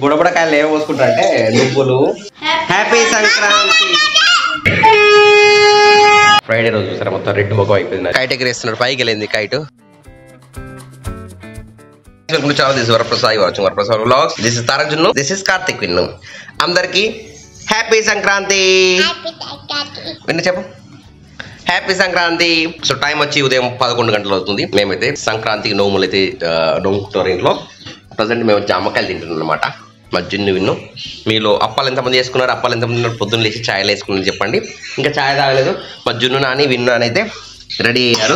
బుడబుడకాయలు ఏం పోసుకుంటా అంటే నువ్వులు. హ్యాపీ సంక్రాంతి. ఫ్రైడే రోజు చూసారా మొత్తం రెడ్ ముఖం అయిపోయింది. కైట్ ఎగిరేస్తున్నాడు, పైకి వెళ్ళింది కైట్. దిస్ ఇస్ తారజున్ను, దిస్ ఇస్ కార్తిక్ విన్ను. అందరికి హ్యాపీ సంక్రాంతి. విన్ను చెప్పు హ్యాపీ సంక్రాంతి. సో టైం వచ్చి ఉదయం 11 గంటలు అవుతుంది. మేమైతే సంక్రాంతికి నోములు అయితే నోముకుంటారు ఇంట్లో. ప్రజెంట్ మేము జామకాయలు తింటున్నాం అనమాట. మా జున్ను విన్ను. మీలో అప్పాలు ఎంతమంది వేసుకున్నారు, అప్పాలు ఎంతమంది పొద్దున్న లేచి ఛాయలు వేసుకున్నారు చెప్పండి. ఇంకా ఛాయ్ తాగలేదు. మా జున్ను నాని విన్ను అని అయితే రెడీ అయ్యారు.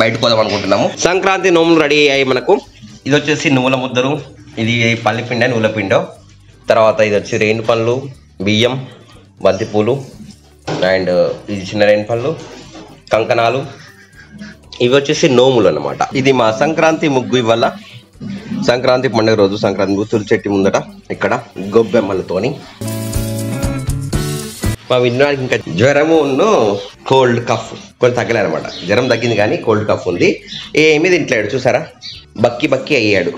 బయటకు పోదాం అనుకుంటున్నాము. సంక్రాంతి నోములు రెడీ అయ్యాయి మనకు. ఇది వచ్చేసి నువ్వుల ముద్దలు, ఇది పల్లిపిండ నువ్వుల పిండో, తర్వాత ఇది వచ్చి రేణు పళ్ళు, బియ్యం, బంతిపూలు, అండ్ ఇది చిన్న రేణు పళ్ళు, కంకణాలు. ఇవి వచ్చేసి నోములు అన్నమాట. ఇది మా సంక్రాంతి ముగ్గు. ఇవాళ సంక్రాంతి పండుగ రోజు సంక్రాంతి ముగ్గులు చెట్టు ముందట ఇక్కడ గొబ్బెమ్మలతోని. మా విన్నాడికి ఇంకా జ్వరము కోల్డ్ కఫ్ కొన్ని తగ్గలేదన్నమాట. జ్వరం తగ్గింది కానీ కోల్డ్ కఫ్ ఉంది. ఏమీ తింటలేడు చూసారా, బక్కి బక్కి అయ్యాడు.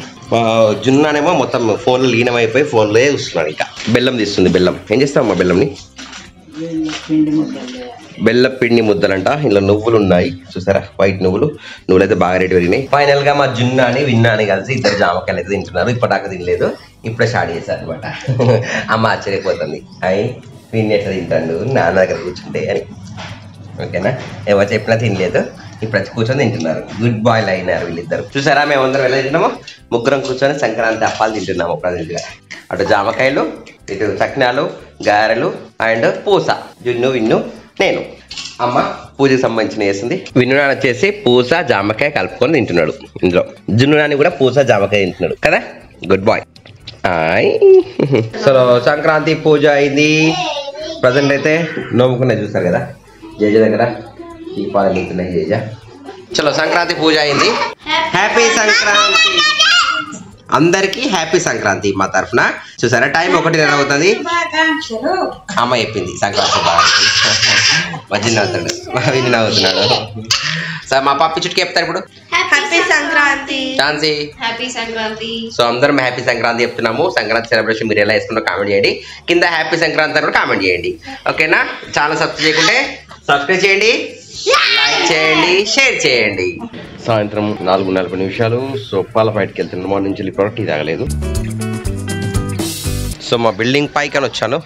జున్నానేమో మొత్తం ఫోన్లో లీనమైపోయి ఫోన్లో చూస్తున్నాడు. ఇంకా బెల్లం తీస్తుంది. బెల్లం ఏం చేస్తాం మా బెల్లంని? బెల్ల పిండి ముద్దలంట. ఇందులో నువ్వులు ఉన్నాయి చూసారా, వైట్ నువ్వులు. నువ్వులు అయితే బాగా రేటు పెరిగినాయి. ఫైనల్ గా మా జున్నా అని విన్నా అని కలిసి ఇద్దరు జామకాయలు అయితే తింటున్నారు. ఇప్పటిదాకా తినలేదు, ఇప్పుడే స్టార్ట్ చేశారు అనమాట. అమ్మ ఆశ్చర్యపోతుంది, అయ్యి విన్ని ఎట్లా తింటాడు నాన్న దగ్గర కూర్చుంటే అని. ఓకేనా, ఎవరు చెప్పినా తినలేదు, ఇప్పుడు వచ్చి కూర్చొని తింటున్నారు. గుడ్ బాయ్లు అయినారు వీళ్ళిద్దరు. చూసారా, మేమందరం ఎలా తింటున్నాము? ముగ్గురం కూర్చొని సంక్రాంతి అప్పాలు తింటున్నాము ప్రజెంట్గా. అటు జామకాయలు, ఇటు చక్నాలు, గారెలు అండ్ పూస. జున్ను విన్ను నేను. అమ్మ పూజకి సంబంధించిన వేసింది. విన్ను నాన్న వచ్చేసి పూస జామకాయ కలుపుకొని తింటున్నాడు. ఇందులో జున్ను నాని కూడా పూస జామకాయ తింటున్నాడు కదా. Good boy. సో సంక్రాంతి పూజ అయింది. ప్రజెంట్ అయితే నోముకున్నాయి చూస్తారు కదా జేజ దగ్గర దీపాలు వెళ్తున్నాయి జేజ. చలో సంక్రాంతి పూజ అయింది. హ్యాపీ సంక్రాంతి అందరికి. హ్యాపీ సంక్రాంతి మా తరఫున. చూసారా టైం 1:30 అవుతుంది. అమ్మ చెప్పింది సంక్రాంతి బాగా. మధ్యలో అవుతాడు, విని నవ్వుతున్నాడు. సార్ మా పప్పి చుట్టుకు చెప్తారు ఇప్పుడు happy Sankranti. ఛాన్సీ happy Sankranti. So అందరం హ్యాపీ సంక్రాంతి చెప్తున్నాము. సంక్రాంతి సెలబ్రేషన్ మీరు ఎలా వేసుకున్నారో కామెంట్ చేయండి. కింద హ్యాపీ సంక్రాంతి అని కూడా కామెంట్ చేయండి. ఓకేనా, ఛానల్ సబ్స్క్రైబ్ చేయకుంటే సబ్స్క్రైబ్ చేయండి, లైక్ చేయండి, షేర్ చేయండి. సాయంత్రం 4:40. సో పాల బయటకి వెళ్తున్నాను. మార్నింగ్ నుంచి ఇప్పుడు టీ తాగలేదు. సో మా బిల్డింగ్ పైకి అని వచ్చాను.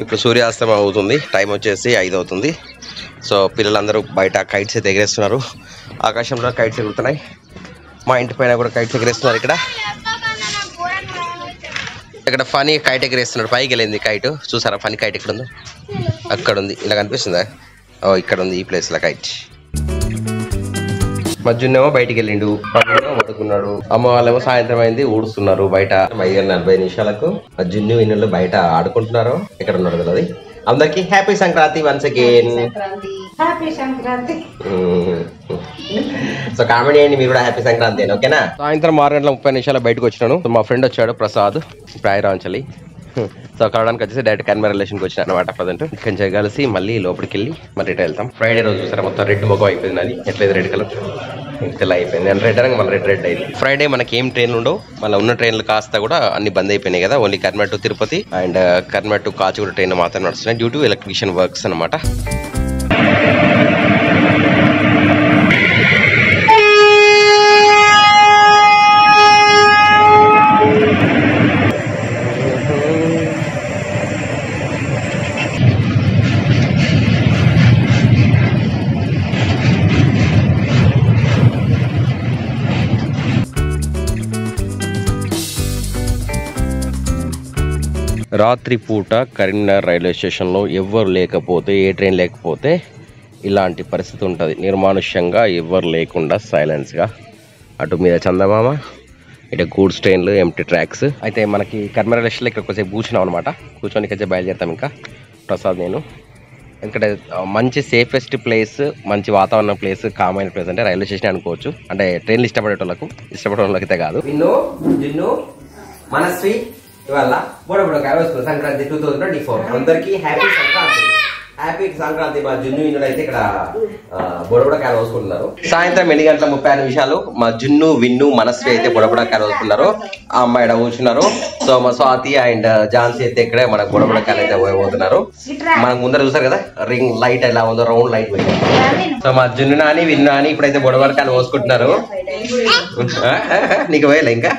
ఇప్పుడు సూర్యాస్తమయం అవుతుంది. టైం వచ్చేసి 5 అవుతుంది. సో పిల్లలందరూ బయట కైట్స్ అయితే ఎగరేస్తున్నారు. ఆకాశంలో కైట్స్ ఎగురుతున్నాయి. మా ఇంటి పైన కూడా కైట్స్ ఎగరేస్తున్నారు. ఇక్కడ ఫనీ కైట్ ఎగరేస్తున్నాడు. పైకి వెళ్ళింది కైట్. చూసారా ఫనీ కైట్ ఎక్కడ ఉందో? అక్కడ ఉంది. ఇలా కనిపిస్తుందా? ఓ ఇక్కడ ఉంది ఈ ప్లేస్లో కైట్. మధ్యనేమో బయటికి వెళ్ళిండు, పడుకున్నాడు. అమ్మ వాళ్ళేమో సాయంత్రం అయింది ఊడుస్తున్నారు బయట. 5:40 జున్ను విన్నులు బయట ఆడుకుంటున్నారు. ఎక్కడ ఉన్నారు కదా అది. అందరికి happy Sankranti once again. So comedy చేయండి మీరు కూడా హ్యాపీ సంక్రాంతి అని. ఓకేనా. సాయంత్రం 6:30 బయటకు వచ్చినాను. మా ఫ్రెండ్ వచ్చాడు ప్రసాద్, ప్రాయరాంచలి. సో కలవడానికి వచ్చేసి డైరెక్ట్ కన్వర్ రిలేషన్కి వచ్చిన అనమాట. ప్రజెంట్ కొంచెం కలిసి మళ్ళీ లోపలికి వెళ్ళి మళ్ళీ రిటర్న్ వెళ్తాం. ఫ్రైడే రోజు చూసారా మొత్తం రెడ్ ముఖం అయిపోయింది. అది ఎట్లేదు రెడ్ కలర్ ఇలా అయిపోయింది. అండ్ రెడ్ మళ్ళీ రెడ్ అయింది. ఫ్రైడే మనకి ఏం ట్రైన్లు ఉండవు. మళ్ళీ ఉన్న ట్రైన్లు కాస్త కూడా అన్ని బంద్ అయిపోయినాయి కదా. Only Kurnool to Tirupati and Kurnool to Kacheguda train మాత్రం నడుస్తున్నాయి డ్యూ టు ఎలక్ట్రిషియన్ వర్క్స్ అనమాట. రాత్రి పూట కరీంనగర్ రైల్వే స్టేషన్లో ఎవ్వరు లేకపోతే, ఏ ట్రైన్ లేకపోతే ఇలాంటి పరిస్థితి ఉంటుంది. నిర్మానుష్యంగా ఎవ్వరు లేకుండా సైలెన్స్గా. అటు మీద చందమామ, ఇటు గూడ్స్ ట్రైన్లు, ఎంటీ ట్రాక్స్. అయితే మనకి కరీంనగర్ రైల్వే స్టేషన్లో ఇక్కడ కొంచెం కూర్చున్నాం అనమాట. కూర్చొని కొంచెం బయలుదేరుతాం. ఇంకా ప్రసాద్ నేను ఇక్కడ మంచి సేఫెస్ట్ ప్లేస్, మంచి వాతావరణం ప్లేస్, కామైన ప్లేస్ అంటే రైల్వే స్టేషన్ అనుకోవచ్చు. అంటే ట్రైన్లు ఇష్టపడే వాళ్ళకి అయితే కాదు. మనశ్రీ ఇవాళ బుడబుడకాయ వస్తుంది సంక్రాంతి 2024. అందరికీ హ్యాపీ సంక్రాంతి. హ్యాపీ సంక్రాంతి. మా జున్ను విన్ను అయితే ఇక్కడ బొడబడకాయలు కోసుకుంటున్నారు. సాయంత్రం 8:30 మా జున్ను విన్ను మనస్వి అయితే బొడబడకాయలు కోసుకున్నారు. ఆ అమ్మాయి ఇక్కడ కూర్చున్నారు. సో మా స్వాతి అండ్ ఝాన్సీ అయితే ఇక్కడే మనకు బొడబడకాయలు అయితే పోతున్నారు. మనకు ముందర చూసారు కదా రింగ్ లైట్ ఎలా ఉందో, రౌండ్ లైట్ పెట్టారు. సో మా జున్ను నాని విన్ను అని ఇప్పుడైతే బొడబడకాయలు కోసుకుంటున్నారు. నీకు పోయలే ఇంకా.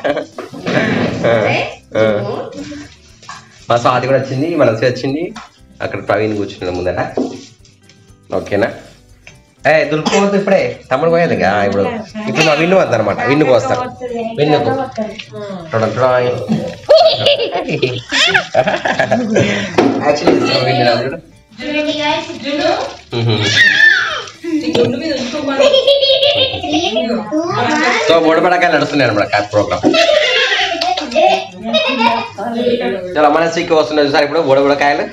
మా స్వాతి కూడా వచ్చింది, మనస్వి వచ్చింది. అక్కడ ప్రవీణ్ కూర్చున్నాడు ముందట. ఓకేనా? దులుపుకోవద్దు ఇప్పుడే, తమ్ముడు పోయేది ఇంకా. ఇప్పుడు మా విన్ను వద్ద అనమాట. విన్నుకు వస్తాడు. విన్నుకు సో బొడబడకాయలు నడుస్తున్నాయి అనమాట ప్రోగ్రామ్. చాలా మనస్వికి వస్తున్నాయి సార్ ఇప్పుడు బొడబడకాయలు.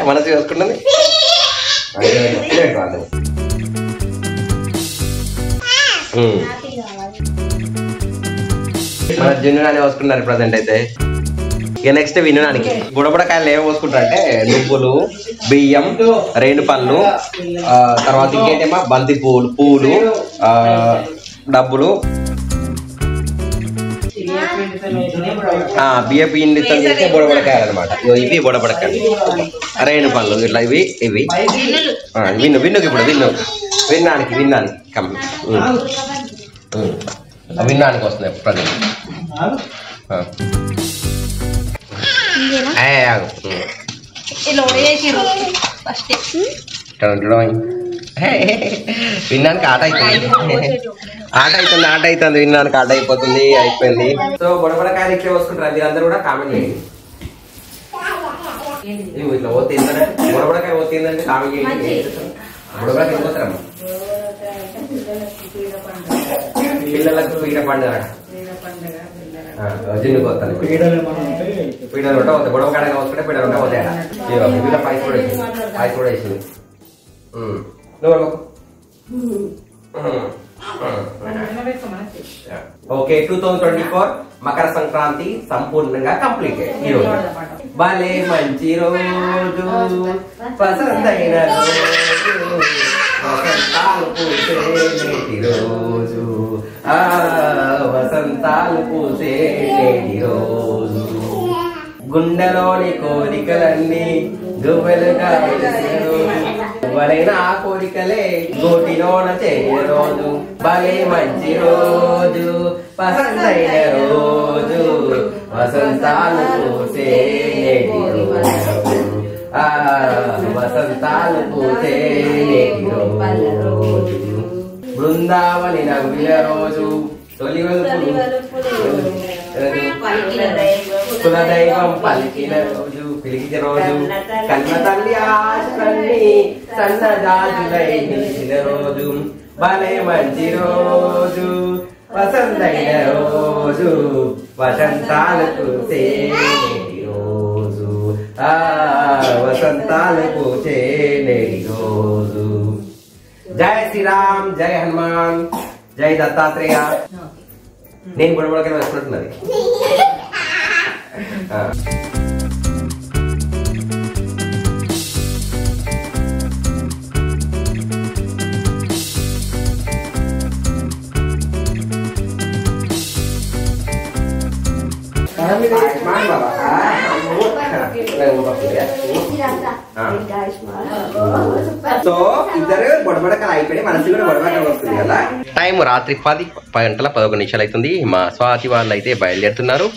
మనస్వి వేసుకుంటుంది. మన జున్నునాని వేసుకున్నారు ప్రజెంట్ అయితే. ఇక నెక్స్ట్ వినడానికి బుడబుడకాయలు ఏమి పోసుకుంటారంటే నువ్వులు, బియ్యం, రేణుపళ్ళు, తర్వాత ఇంకేంటేమో బంతి పూలు, డబ్బులు, బియ్య పిండితో చేసే బుడబుడకాయలు అనమాట. ఇవి బుడబుడకాయలు. రేణుపళ్ళు ఇట్లా ఇవి విన్నుకి ఇప్పుడు విన్నానికి విన్నానికి వస్తున్నాయి ప్రజలు. విన్నానికి ఆట అవుతుంది విన్నానికి ఆట అయిపోతుంది. అయిపోయింది. సో బొడబడకాయలు ఇట్లా వస్తుంటారు. మీరందరూ కూడా కామెంట్ చేయండి. ఇట్లా పోతుందంటే బొడబడకాయ పోతుందంటే కామెంట్ చేయండి. బొడబడకాయ వెళ్ళిపోతారమ్మా. పిల్లలకు పీడ పండుగ జిన్నుకు వస్తాను. పీడలు ఉంటా పోతాయి. బొడవకాడ వస్తుంటే పీడలు ఉంటా పోతాయి. పాయస్ కూడా వేసింది. ఓకే, 2024 మకర సంక్రాంతి సంపూర్ణంగా కంప్లీట్ ఈ రోజు. భలే మంచి రోజు, పసందైన రోజు, వసంతాలు పూసే నేటి రోజు, వసంతాలు పూసే నేటి రోజు, గుండెలోని కోరికలన్నీ గువ్వెలుగా ఎవరైనా ఆ కోరికలే గోటిలోన చేయని రోజు. భలే మంచి రోజు, పసందైన రోజు, వసంతాలు పూసే నేటి రోజు, వసంతాలు పూసే నేటి రోజు, బృందావని నవ్విన రోజు, తొలి కులదైవం పలికిన రోజు, పిలిచిన రోజు, కన్న తల్లి ఆశలన్నీ సన్నజాజులై నిలిచిన రోజు. భలే మంచి రోజు, వసంతైన రోజు, వసంతాలు పూసే నేటి రోజు, వసంతాలు పూసే నేటి రోజు. జై శ్రీరామ్, జై హనుమాన్, జై దత్తాత్రేయ. నేను బుడబుడకాయ వేసుకుంటున్నది. సో ఇద్దరు బొడబడకలు అయిపోయి మనసు కూడా బొడబడకలు వస్తుంది కదా. టైం రాత్రి 10:11 అవుతుంది. మా స్వాతి వాళ్ళు అయితే బయలుదేరుతున్నారు.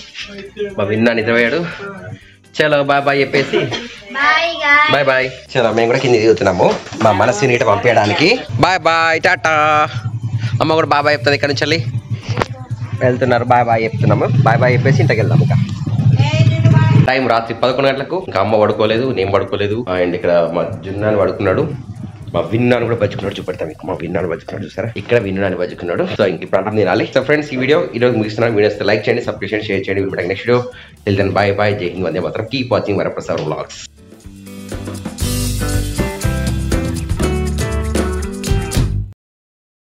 మా విన్నా నిద్రపోయాడు. చలో బాయ్ బాయ్ చెప్పేసి బాయ్ బాయ్. చలో మేము కూడా కింద దిగుతున్నాము మా మనసుని ఇటు పంపించడానికి. Bye bye, tata. అమ్మ కూడా బాయ్ బాయ్ చెప్తుంది. ఇక్కడ నుంచి వెళ్ళి వెళ్తున్నారు. బాయ్ బాయ్ చెప్తున్నాము. బాయ్ బాయ్ చెప్పేసి ఇంటికి వెళ్దాం. ఇంకా టైం రాత్రి 11 గంటలకు. ఇంకా అమ్మ పడుకోలేదు, నేను పడుకోలేదు. అండ్ ఇక్కడ మా జున్నాని పడుకున్నాడు. మా విన్నాను కూడా బజ్జుకున్నాడు. చూపెడతాం మీకు. మా విన్నాను బజ్జుకున్నాడు చూసారా, ఇక్కడ విన్నాను బజ్జుకున్నాడు. సో ఇంక ఇప్పుడు అన్నం తినాలి. సో ఫ్రెండ్స్, ఈ వీడియో ఈరోజు ముగిస్తున్నాను. వీడియోస్ లైక్ చేయండి, సబ్స్క్రైబ్ చేయండి, షేర్ చేయండి. Next video. బాయ్ బాయ్, జై హింద్, వందే మాతరం. Keep watching Varaprasad vlogs.